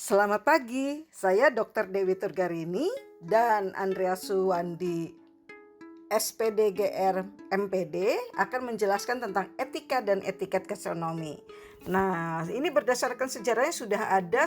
Selamat pagi, saya Dr. Dewi Turgarini dan Andreas Suwandi, SPDGR MPD akan menjelaskan tentang etika dan etiket gastronomi. Nah, ini berdasarkan sejarahnya sudah ada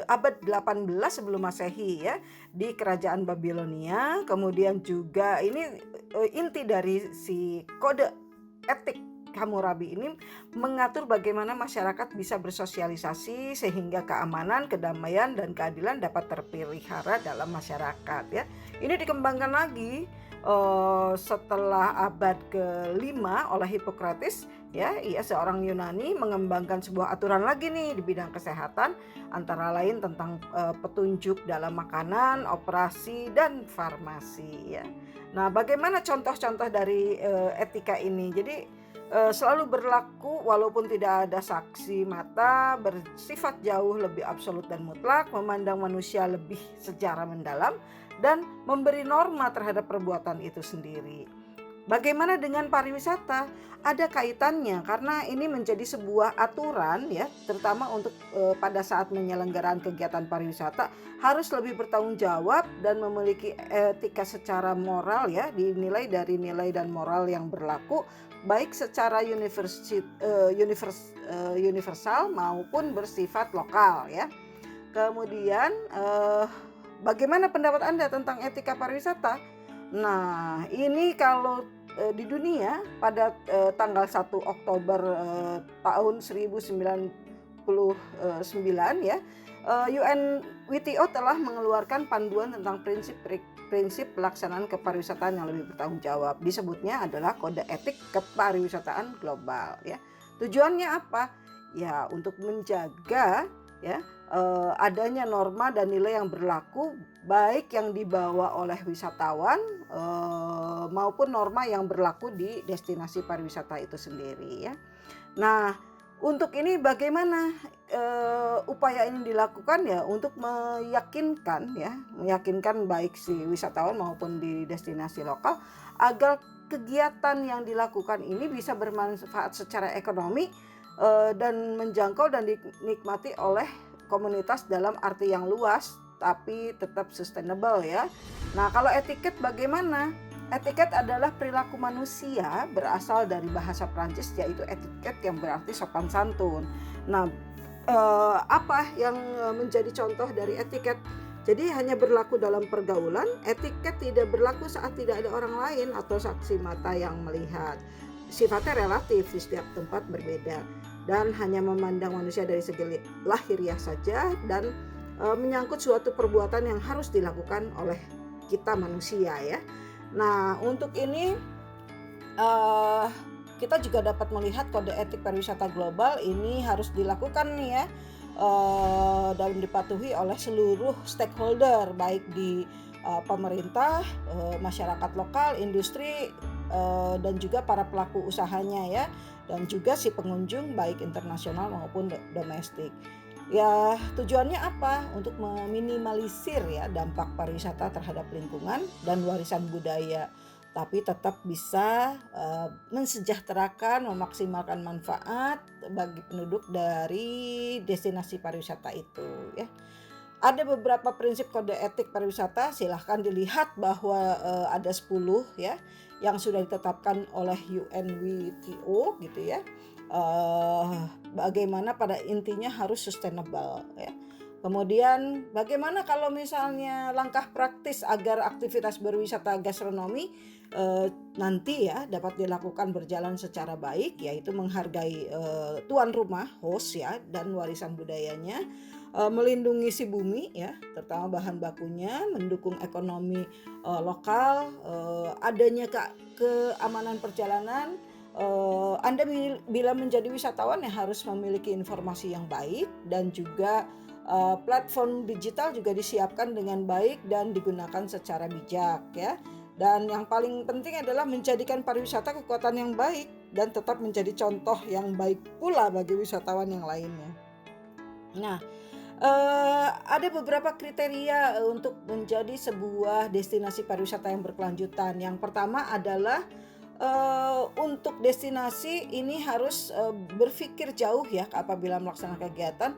abad 18 sebelum Masehi ya di Kerajaan Babilonia. Kemudian juga ini inti dari si kode etik Hammurabi ini mengatur bagaimana masyarakat bisa bersosialisasi sehingga keamanan, kedamaian, dan keadilan dapat terpelihara dalam masyarakat ya. Ini dikembangkan lagi setelah abad ke-5 oleh Hippocrates ya, ia seorang Yunani mengembangkan sebuah aturan lagi nih di bidang kesehatan, antara lain tentang petunjuk dalam makanan, operasi, dan farmasi ya. Nah, bagaimana contoh-contoh dari etika ini? Jadi selalu berlaku walaupun tidak ada saksi mata, bersifat jauh lebih absolut dan mutlak, memandang manusia lebih secara mendalam, dan memberi norma terhadap perbuatan itu sendiri. Bagaimana dengan pariwisata? Ada kaitannya karena ini menjadi sebuah aturan ya, terutama untuk pada saat penyelenggaraan kegiatan pariwisata harus lebih bertanggung jawab dan memiliki etika secara moral ya, dinilai dari nilai dan moral yang berlaku baik secara universal maupun bersifat lokal ya. Kemudian bagaimana pendapat Anda tentang etika pariwisata? Nah, ini kalau di dunia pada tanggal 1 Oktober tahun 1999 ya, UNWTO telah mengeluarkan panduan tentang prinsip pelaksanaan kepariwisataan yang lebih bertanggung jawab. Disebutnya adalah Kode Etik Kepariwisataan Global ya. Tujuannya apa? Ya, untuk menjaga ya adanya norma dan nilai yang berlaku baik yang dibawa oleh wisatawan maupun norma yang berlaku di destinasi pariwisata itu sendiri ya. Nah, untuk ini bagaimana upaya ini dilakukan ya untuk meyakinkan baik si wisatawan maupun di destinasi lokal agar kegiatan yang dilakukan ini bisa bermanfaat secara ekonomi dan menjangkau dan dinikmati oleh komunitas dalam arti yang luas tapi tetap sustainable ya. Nah, kalau etiket bagaimana? Etiket adalah perilaku manusia berasal dari bahasa Prancis yaitu etiket yang berarti sopan santun. Nah, apa yang menjadi contoh dari etiket? Jadi hanya berlaku dalam pergaulan, etiket tidak berlaku saat tidak ada orang lain atau saksi mata yang melihat. Sifatnya relatif, di setiap tempat berbeda dan hanya memandang manusia dari segi lahiriah saja dan menyangkut suatu perbuatan yang harus dilakukan oleh kita manusia ya. Nah, untuk ini kita juga dapat melihat kode etik pariwisata global ini harus dilakukan nih ya dan dipatuhi oleh seluruh stakeholder baik di pemerintah, masyarakat lokal, industri dan juga para pelaku usahanya ya, dan juga si pengunjung baik internasional maupun domestik. Ya, tujuannya apa? Untuk meminimalisir ya dampak pariwisata terhadap lingkungan dan warisan budaya, tapi tetap bisa mensejahterakan, memaksimalkan manfaat bagi penduduk dari destinasi pariwisata itu ya. Ada beberapa prinsip kode etik pariwisata, silahkan dilihat bahwa ada 10 ya yang sudah ditetapkan oleh UNWTO gitu ya. Bagaimana pada intinya harus sustainable ya. Kemudian bagaimana kalau misalnya langkah praktis agar aktivitas berwisata gastronomi nanti ya dapat dilakukan berjalan secara baik, yaitu menghargai tuan rumah host ya dan warisan budayanya, melindungi si bumi ya, terutama bahan bakunya, mendukung ekonomi lokal, adanya keamanan perjalanan. Anda bila menjadi wisatawan ya harus memiliki informasi yang baik dan juga platform digital juga disiapkan dengan baik dan digunakan secara bijak ya. Dan yang paling penting adalah menjadikan pariwisata kekuatan yang baik dan tetap menjadi contoh yang baik pula bagi wisatawan yang lainnya. Nah, ada beberapa kriteria untuk menjadi sebuah destinasi pariwisata yang berkelanjutan. Yang pertama adalah untuk destinasi ini harus berpikir jauh ya apabila melaksanakan kegiatan,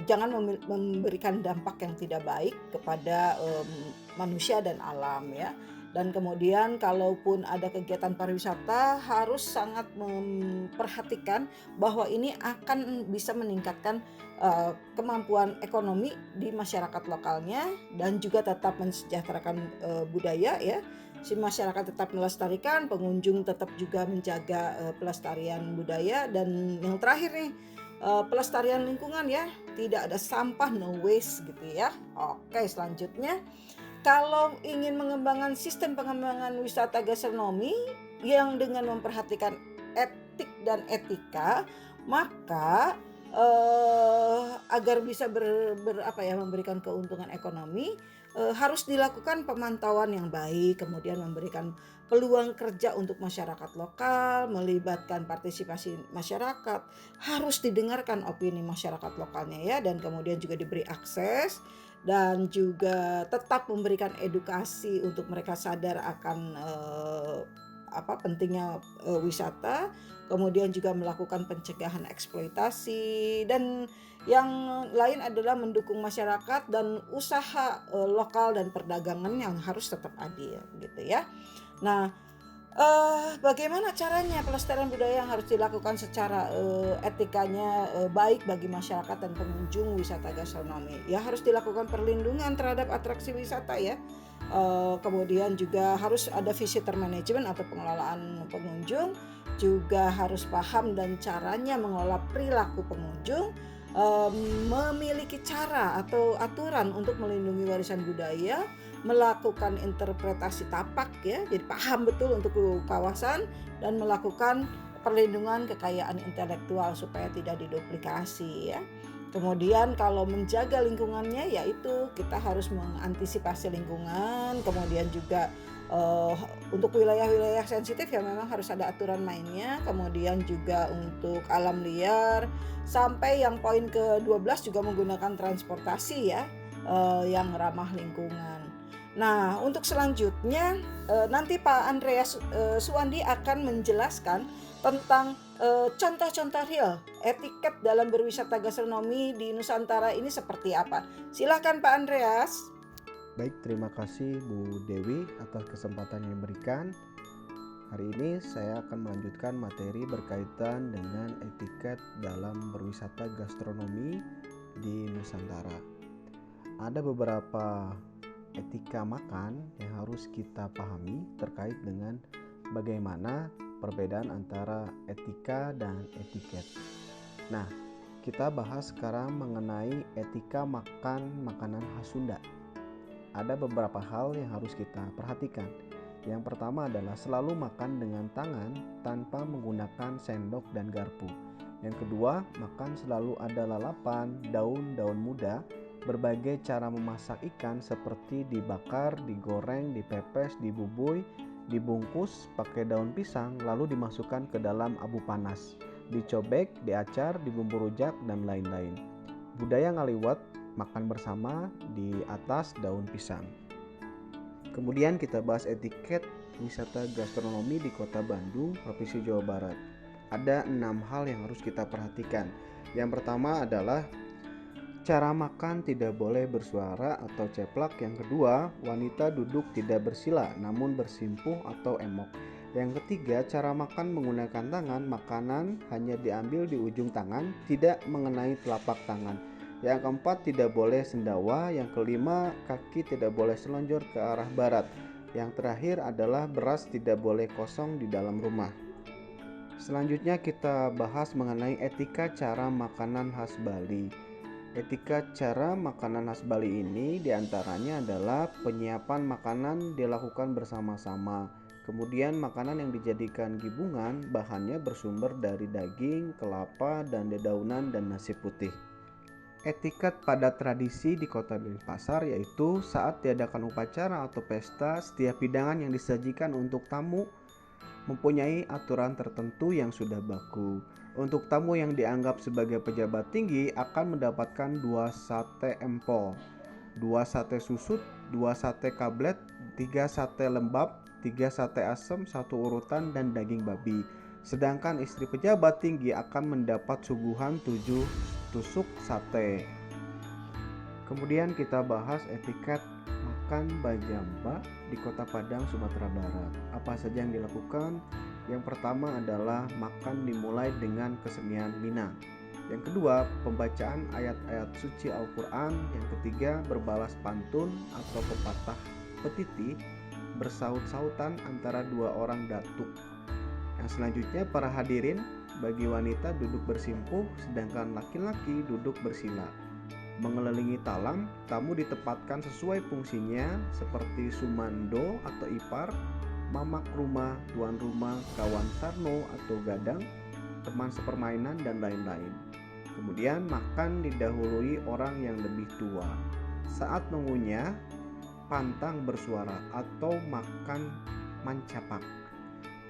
jangan memberikan dampak yang tidak baik kepada manusia dan alam ya. Dan kemudian kalaupun ada kegiatan pariwisata harus sangat memperhatikan bahwa ini akan bisa meningkatkan kemampuan ekonomi di masyarakat lokalnya dan juga tetap mensejahterakan budaya ya. Si masyarakat tetap melestarikan, pengunjung tetap juga menjaga pelestarian budaya, dan yang terakhir nih pelestarian lingkungan ya, tidak ada sampah, no waste gitu ya. Oke, selanjutnya kalau ingin mengembangkan sistem pengembangan wisata gastronomi yang dengan memperhatikan etik dan etika, maka agar bisa memberikan keuntungan ekonomi, harus dilakukan pemantauan yang baik, kemudian memberikan peluang kerja untuk masyarakat lokal, melibatkan partisipasi masyarakat, harus didengarkan opini masyarakat lokalnya ya, dan kemudian juga diberi akses dan juga tetap memberikan edukasi untuk mereka sadar akan pentingnya wisata, kemudian juga melakukan pencegahan eksploitasi, dan yang lain adalah mendukung masyarakat dan usaha lokal dan perdagangan yang harus tetap adil gitu ya. Nah, bagaimana caranya pelestarian budaya yang harus dilakukan secara etikanya baik bagi masyarakat dan pengunjung wisata gastronomi? Ya harus dilakukan perlindungan terhadap atraksi wisata ya. Kemudian juga harus ada visitor management atau pengelolaan pengunjung, juga harus paham dan caranya mengelola perilaku pengunjung, memiliki cara atau aturan untuk melindungi warisan budaya, melakukan interpretasi tapak ya, jadi paham betul untuk kawasan, dan melakukan perlindungan kekayaan intelektual supaya tidak diduplikasi ya. Kemudian kalau menjaga lingkungannya, yaitu kita harus mengantisipasi lingkungan, kemudian juga untuk wilayah-wilayah sensitif ya memang harus ada aturan mainnya, kemudian juga untuk alam liar, sampai yang poin ke-12 juga menggunakan transportasi ya yang ramah lingkungan. Nah, untuk selanjutnya nanti Pak Andreas Suwandi akan menjelaskan tentang contoh-contoh real etiket dalam berwisata gastronomi di Nusantara ini seperti apa. Silakan Pak Andreas. Baik, terima kasih Bu Dewi atas kesempatan yang diberikan. Hari ini saya akan melanjutkan materi berkaitan dengan etiket dalam berwisata gastronomi di Nusantara. Ada beberapa etika makan yang harus kita pahami terkait dengan bagaimana perbedaan antara etika dan etiket. Nah, kita bahas sekarang mengenai etika makan makanan khas Sunda. Ada beberapa hal yang harus kita perhatikan. Yang pertama adalah selalu makan dengan tangan tanpa menggunakan sendok dan garpu. Yang kedua, makan selalu ada lalapan, daun-daun muda, berbagai cara memasak ikan seperti dibakar, digoreng, dipepes, dibubui, dibungkus pakai daun pisang, lalu dimasukkan ke dalam abu panas, dicobek, diacar, dibumbu rujak, dan lain-lain. Budaya ngaliwat, makan bersama di atas daun pisang. Kemudian kita bahas etiket wisata gastronomi di Kota Bandung, Provinsi Jawa Barat. Ada 6 hal yang harus kita perhatikan. Yang pertama adalah cara makan tidak boleh bersuara atau ceplak. Yang kedua, wanita duduk tidak bersila namun bersimpuh atau emok. Yang ketiga, cara makan menggunakan tangan, makanan hanya diambil di ujung tangan, tidak mengenai telapak tangan. Yang keempat, tidak boleh sendawa. Yang kelima, kaki tidak boleh selonjor ke arah barat. Yang terakhir adalah beras tidak boleh kosong di dalam rumah. Selanjutnya kita bahas mengenai etika cara makanan khas Bali. Etika cara makanan khas Bali ini diantaranya adalah penyiapan makanan dilakukan bersama-sama. Kemudian makanan yang dijadikan gibungan bahannya bersumber dari daging, kelapa, dan dedaunan dan nasi putih. Etiket pada tradisi di Kota Denpasar yaitu saat diadakan upacara atau pesta, setiap hidangan yang disajikan untuk tamu mempunyai aturan tertentu yang sudah baku. Untuk tamu yang dianggap sebagai pejabat tinggi akan mendapatkan 2 sate empol, 2 sate susut, 2 sate kablet, 3 sate lembab, 3 sate asem, 1 urutan, dan daging babi. Sedangkan istri pejabat tinggi akan mendapat suguhan 7 tusuk sate. Kemudian kita bahas etiket makan bajamba di Kota Padang, Sumatera Barat. Apa saja yang dilakukan? Yang pertama adalah makan dimulai dengan kesenian Minang. Yang kedua, pembacaan ayat-ayat suci Al-Quran. Yang ketiga, berbalas pantun atau pepatah petiti bersaut-sautan antara dua orang datuk. Yang selanjutnya, para hadirin bagi wanita duduk bersimpuh, sedangkan laki-laki duduk bersila. Mengelilingi talam, tamu ditempatkan sesuai fungsinya seperti sumando atau ipar, mamak rumah, tuan rumah, kawan sarno atau gadang, teman sepermainan, dan lain-lain. Kemudian makan didahului orang yang lebih tua. Saat mengunyah, pantang bersuara atau makan mancapak.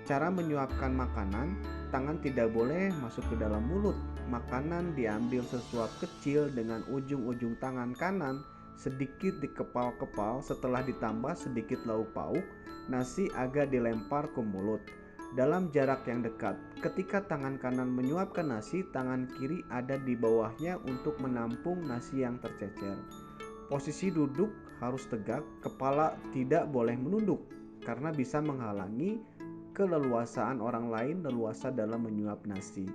Cara menyuapkan makanan, tangan tidak boleh masuk ke dalam mulut. Makanan diambil sesuap kecil dengan ujung-ujung tangan kanan sedikit dikepal-kepal, setelah ditambah sedikit lauk pauk, nasi agak dilempar ke mulut dalam jarak yang dekat. Ketika tangan kanan menyuapkan nasi, tangan kiri ada di bawahnya untuk menampung nasi yang tercecer. Posisi duduk harus tegak, kepala tidak boleh menunduk karena bisa menghalangi keleluasaan orang lain leluasa dalam menyuap nasi.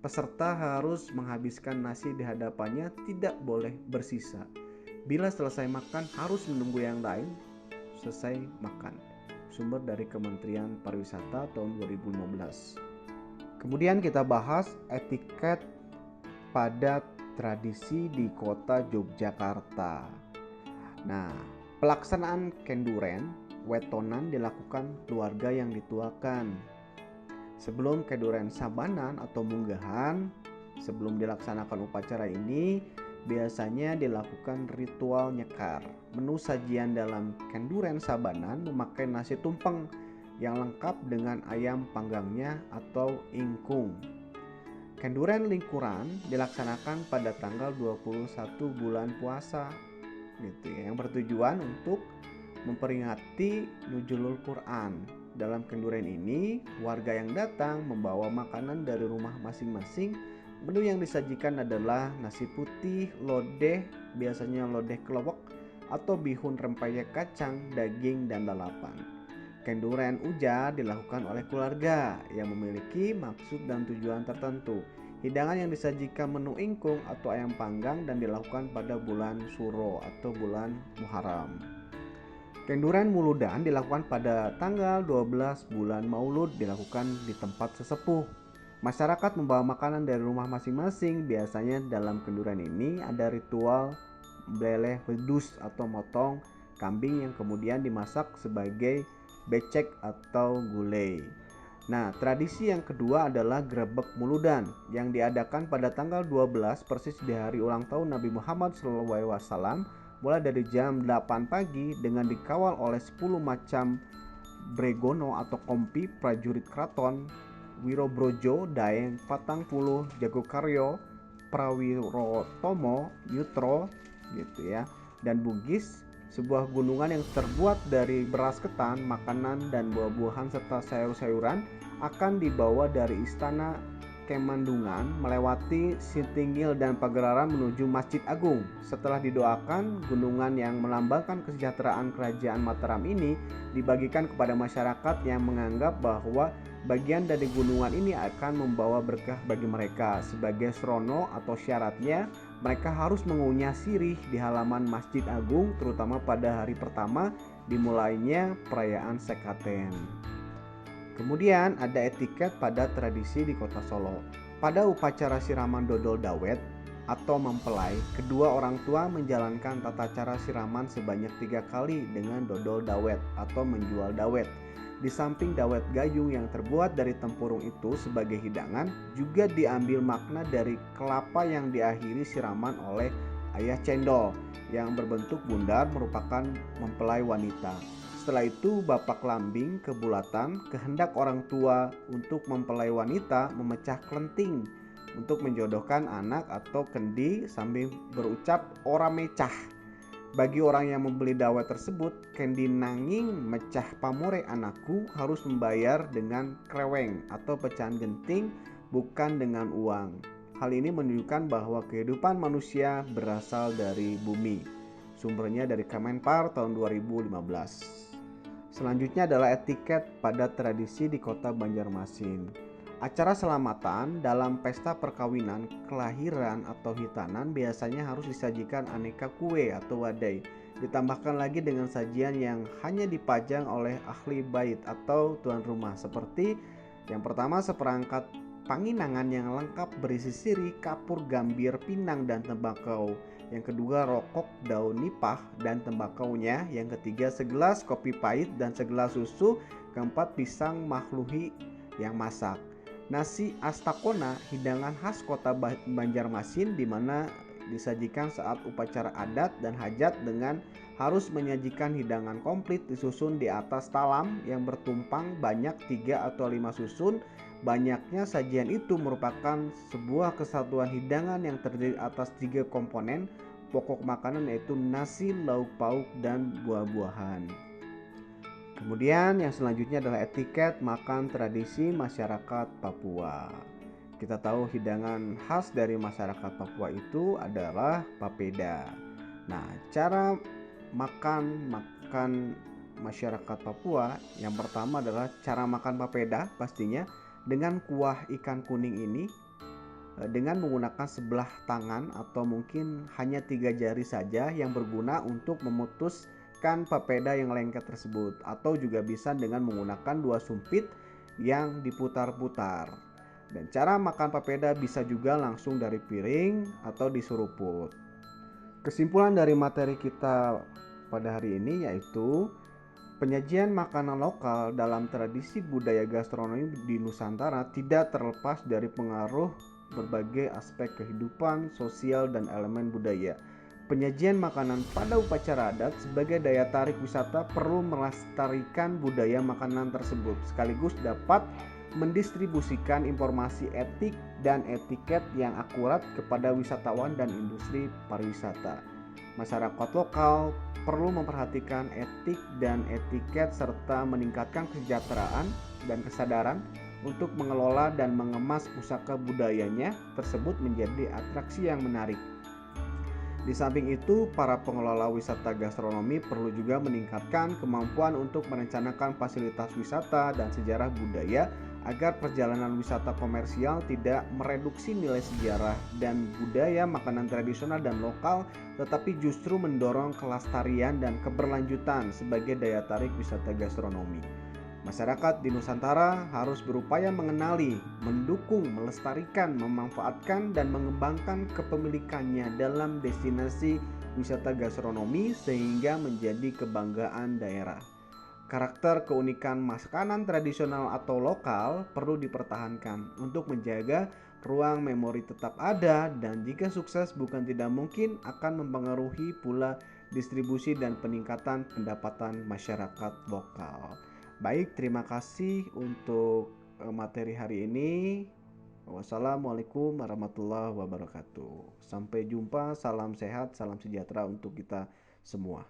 Peserta harus menghabiskan nasi di hadapannya, tidak boleh bersisa. Bila selesai makan harus menunggu yang lain selesai makan. Sumber dari Kementerian Pariwisata tahun 2015. Kemudian kita bahas etiket pada tradisi di kota Yogyakarta. Nah, pelaksanaan kenduren wetonan dilakukan keluarga yang dituakan. Sebelum kenduren sabanan atau munggahan, sebelum dilaksanakan upacara ini, biasanya dilakukan ritual nyekar. Menu sajian dalam kenduren sabanan memakai nasi tumpeng yang lengkap dengan ayam panggangnya atau ingkung. Kenduren lingkuran dilaksanakan pada tanggal 21 bulan puasa yang bertujuan untuk memperingati Nuzulul Quran. Dalam kenduren ini, warga yang datang membawa makanan dari rumah masing-masing. Menu yang disajikan adalah nasi putih, lodeh, biasanya lodeh kelewek, atau bihun rempeyek kacang, daging, dan lalapan. Kenduren ujar dilakukan oleh keluarga yang memiliki maksud dan tujuan tertentu. Hidangan yang disajikan menu ingkung atau ayam panggang dan dilakukan pada bulan Suro atau bulan Muharram. Kenduren Muludan dilakukan pada tanggal 12 bulan Maulud, dilakukan di tempat sesepuh. Masyarakat membawa makanan dari rumah masing-masing. Biasanya dalam kenduren ini ada ritual beleh wedus atau motong kambing yang kemudian dimasak sebagai becek atau gulai. Nah, tradisi yang kedua adalah grebek Muludan yang diadakan pada tanggal 12 persis di hari ulang tahun Nabi Muhammad SAW, mulai dari jam 8 pagi dengan dikawal oleh 10 macam bregono atau kompi prajurit kraton, Wirobrojo, Daeng, Patang Puluh, Jagokaryo, Prawirotomo, Yutro gitu ya, dan Bugis, sebuah gunungan yang terbuat dari beras ketan, makanan dan buah-buahan serta sayur-sayuran akan dibawa dari istana Kemandungan melewati Sitinggil dan Pagelaran menuju Masjid Agung. Setelah didoakan, gunungan yang melambangkan kesejahteraan kerajaan Mataram ini dibagikan kepada masyarakat yang menganggap bahwa bagian dari gunungan ini akan membawa berkah bagi mereka. Sebagai srono atau syaratnya, mereka harus mengunyah sirih di halaman Masjid Agung, terutama pada hari pertama dimulainya perayaan Sekaten. Kemudian ada etiket pada tradisi di Kota Solo. Pada upacara siraman dodol dawet atau mempelai, kedua orang tua menjalankan tata cara siraman sebanyak 3 kali dengan dodol dawet atau menjual dawet. Di samping dawet gayung yang terbuat dari tempurung itu sebagai hidangan, juga diambil makna dari kelapa yang diakhiri siraman oleh ayah cendol yang berbentuk bundar merupakan mempelai wanita. Setelah itu bapak lambing kebulatan kehendak orang tua untuk mempelai wanita memecah klenting untuk menjodohkan anak atau kendi sambil berucap ora mecah. Bagi orang yang membeli dawet tersebut, kendi nanging mecah pamore anakku harus membayar dengan kreweng atau pecahan genting, bukan dengan uang. Hal ini menunjukkan bahwa kehidupan manusia berasal dari bumi. Sumbernya dari Kemenpar tahun 2015. Selanjutnya adalah etiket pada tradisi di kota Banjarmasin. Acara selamatan dalam pesta perkawinan, kelahiran, atau hitanan biasanya harus disajikan aneka kue atau wadai. Ditambahkan lagi dengan sajian yang hanya dipajang oleh ahli bait atau tuan rumah, seperti yang pertama seperangkat panginangan yang lengkap berisi sirih, kapur, gambir, pinang, dan tembakau. Yang kedua rokok, daun nipah, dan tembakaunya. Yang ketiga segelas kopi pahit dan segelas susu. Keempat pisang mahluhi yang masak. Nasi astakona, hidangan khas kota Banjarmasin di mana disajikan saat upacara adat dan hajat dengan harus menyajikan hidangan komplit disusun di atas talam yang bertumpang banyak 3 atau 5 susun. Banyaknya sajian itu merupakan sebuah kesatuan hidangan yang terdiri atas 3 komponen pokok makanan, yaitu nasi, lauk pauk, dan buah-buahan. Kemudian yang selanjutnya adalah etiket makan tradisi masyarakat Papua. Kita tahu hidangan khas dari masyarakat Papua itu adalah papeda. Nah, cara makan masyarakat Papua yang pertama adalah cara makan papeda pastinya dengan kuah ikan kuning ini dengan menggunakan sebelah tangan atau mungkin hanya 3 jari saja yang berguna untuk memutuskan papeda yang lengket tersebut, atau juga bisa dengan menggunakan 2 sumpit yang diputar-putar. Dan cara makan papeda bisa juga langsung dari piring atau diseruput. Kesimpulan dari materi kita pada hari ini yaitu penyajian makanan lokal dalam tradisi budaya gastronomi di Nusantara tidak terlepas dari pengaruh berbagai aspek kehidupan, sosial, dan elemen budaya. Penyajian makanan pada upacara adat sebagai daya tarik wisata perlu melestarikan budaya makanan tersebut, sekaligus dapat mendistribusikan informasi etik dan etiket yang akurat kepada wisatawan dan industri pariwisata. Masyarakat lokal perlu memperhatikan etik dan etiket serta meningkatkan kesejahteraan dan kesadaran untuk mengelola dan mengemas pusaka budayanya tersebut menjadi atraksi yang menarik. Di samping itu, para pengelola wisata gastronomi perlu juga meningkatkan kemampuan untuk merencanakan fasilitas wisata dan sejarah budaya agar perjalanan wisata komersial tidak mereduksi nilai sejarah dan budaya makanan tradisional dan lokal, tetapi justru mendorong kelestarian dan keberlanjutan sebagai daya tarik wisata gastronomi. Masyarakat di Nusantara harus berupaya mengenali, mendukung, melestarikan, memanfaatkan, dan mengembangkan kepemilikannya dalam destinasi wisata gastronomi sehingga menjadi kebanggaan daerah. Karakter keunikan makanan tradisional atau lokal perlu dipertahankan untuk menjaga ruang memori tetap ada, dan jika sukses bukan tidak mungkin akan mempengaruhi pula distribusi dan peningkatan pendapatan masyarakat lokal. Baik, terima kasih untuk materi hari ini. Wassalamualaikum warahmatullahi wabarakatuh. Sampai jumpa, salam sehat, salam sejahtera untuk kita semua.